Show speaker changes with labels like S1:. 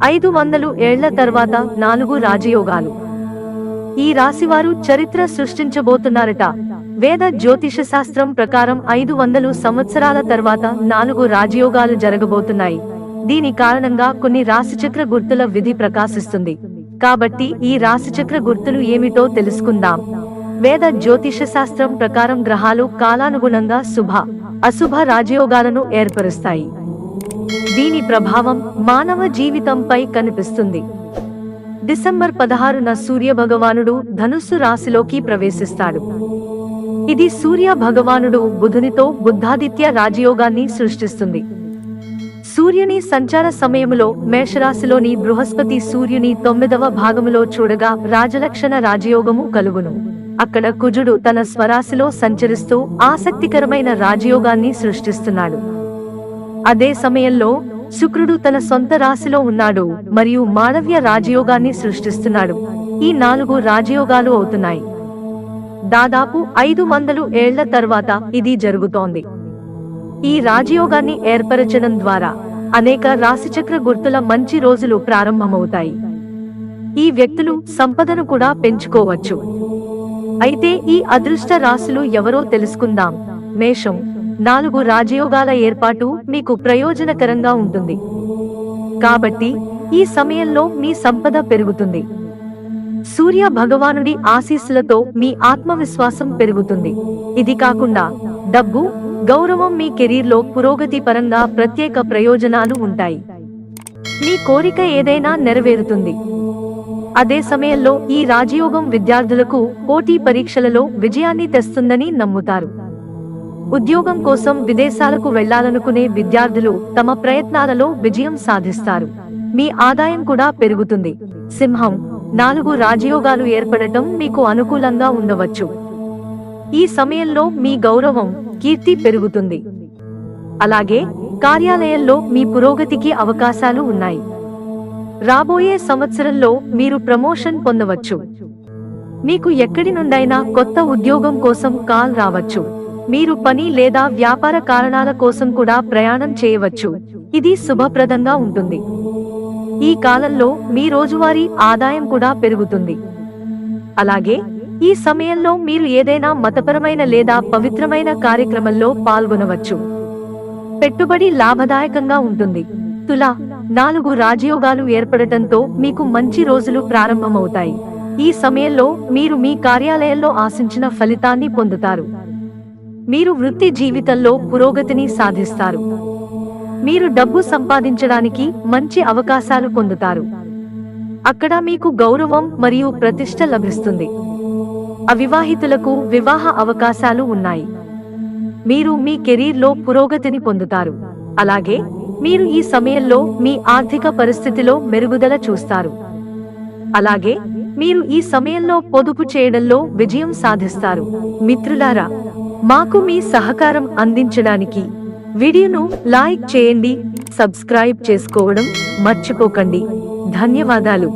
S1: 500 ఏళ్ల తర్వాత 4 రాజయోగాలు. ఈ రాశివారు చరిత్ర సృష్టించబోతున్నారట. వేద జ్యోతిష శాస్త్రం ప్రకారం 500 సంవత్సరాల తర్వాత 4 రాజయోగాలు జరగబోతున్నాయి. దీని కారణంగా కొన్ని రాశిచక్ర గుర్తుల విధి ప్రకాశిస్తుంది. కాబట్టి ఈ రాశిచక్ర గుర్తులు ఏమిటో తెలుసుకుందాం. వేద జ్యోతిష శాస్త్రం ప్రకారం గ్రహాలు కాలానుగుణంగా శుభ, అశుభ రాజయోగాలను ఏర్పరుస్తాయి. దీని ప్రభావం మానవ జీవితంపై కనిపిస్తుంది. డిసెంబర్ 16న సూర్య భగవానుడు ధనుస్సు రాశిలోకి ప్రవేశిస్తాడు. ఇది సూర్య భగవానుడు బుధునితో బుద్ధాదిత్య రాజయోగాన్ని సృష్టిస్తుంది. సూర్యుని సంచార సమయములో మేషరాశిలోని బృహస్పతి సూర్యుని 9వ భాగములో చూడగా రాజలక్షణ రాజయోగము కలుగును. అక్కడ కుజుడు తన స్వరాశిలో సంచరిస్తూ ఆసక్తికరమైన రాజయోగాన్ని సృష్టిస్తున్నాడు. అదే సమయంలో శుక్రుడు తన సొంత రాశిలో ఉన్నాడు మరియు మాళవ్య రాజయోగాన్ని సృష్టిస్తున్నాడు. ఈ 4 రాజయోగాలు అవుతున్నాయి. దాదాపు 500 ఏళ్ల తర్వాత ఇది జరుగుతోంది. ఈ రాజయోగాన్ని ఏర్పరచడం ద్వారా అనేక రాశిచక్ర గుర్తుల మంచి రోజులు ప్రారంభమవుతాయి. ఈ వ్యక్తులు సంపదను కూడా పెంచుకోవచ్చు. అయితే ఈ అదృష్ట రాశులు ఎవరో తెలుసుకుందాం. మేషం. 4 రాజయోగాల ఏర్పాటు మీకు ప్రయోజనకరంగా ఉంటుంది. కాబట్టి ఈ సమయంలో మీ సంపద పెరుగుతుంది. సూర్య భగవానుడి ఆశీస్సులతో మీ ఆత్మవిశ్వాసం పెరుగుతుంది. ఇది కాకుండా డబ్బు, గౌరవం, మీ కెరీర్లో పురోగతి పరంగా ప్రత్యేక ప్రయోజనాలు ఉంటాయి. మీ కోరిక ఏదైనా నెరవేరుతుంది. అదే సమయంలో ఈ రాజయోగం విద్యార్థులకు పోటీ పరీక్షలలో విజయాన్ని తెస్తుందని నమ్ముతారు. ఉద్యోగం కోసం విదేశాలకు వెళ్లాలనుకునే విద్యార్థులు తమ ప్రయత్నాలలో విజయం సాధిస్తారు. మీ ఆదాయం కూడా పెరుగుతుంది. సింహం. 4 రాజయోగాలు ఏర్పడటం మీకు అనుకూలంగా ఉండవచ్చు. ఈ సమయంలో మీ గౌరవం, కీర్తి పెరుగుతుంది. అలాగే కార్యాలయంలో మీ పురోగతికి అవకాశాలు ఉన్నాయి. రాబోయే సంవత్సరంలో మీరు ప్రమోషన్ పొందవచ్చు. మీకు ఎక్కడి నుండైనా కొత్త ఉద్యోగం కోసం కాల్ రావచ్చు. మీరు పని లేదా వ్యాపార కారణాల కోసం కూడా ప్రయాణం చేయవచ్చు. ఇది శుభప్రదంగా ఉంటుంది. ఈ కాలంలో మీ రోజువారీ ఆదాయం కూడా పెరుగుతుంది. అలాగే ఈ సమయంలో మీరు ఏదైనా మతపరమైన లేదా పవిత్రమైన కార్యక్రమంలో పాల్గొనవచ్చు. పెట్టుబడి లాభదాయకంగా ఉంటుంది. తుల. 4 రాజయోగాలు ఏర్పడటంతో మీకు మంచి రోజులు ప్రారంభమవుతాయి. ఈ సమయంలో మీరు మీ కార్యాలయంలో ఆశించిన ఫలితాన్ని పొందుతారు. మీరు వృత్తి జీవితంలో పురోగతిని సాధిస్తారు. మీరు డబ్బు సంపాదించడానికి మంచి అవకాశాలు పొందుతారు. అక్కడ మీకు గౌరవం మరియు ప్రతిష్ట లభిస్తుంది. అవివాహితులకు వివాహ అవకాశాలు ఉన్నాయి. మీరు మీ కెరీర్లో పురోగతిని పొందుతారు. అలాగే మీరు ఈ సమయంలో మీ ఆర్థిక పరిస్థితిలో మెరుగుదల చూస్తారు. అలాగే మీరు ఈ సమయంలో పొదుపు చేయడంలో విజయం సాధిస్తారు. మిత్రులారా, మాకు మీ సహకారం అందించడానికి వీడియోను లైక్ చేయండి, సబ్స్క్రైబ్ చేసుకోవడం మర్చిపోకండి. ధన్యవాదాలు.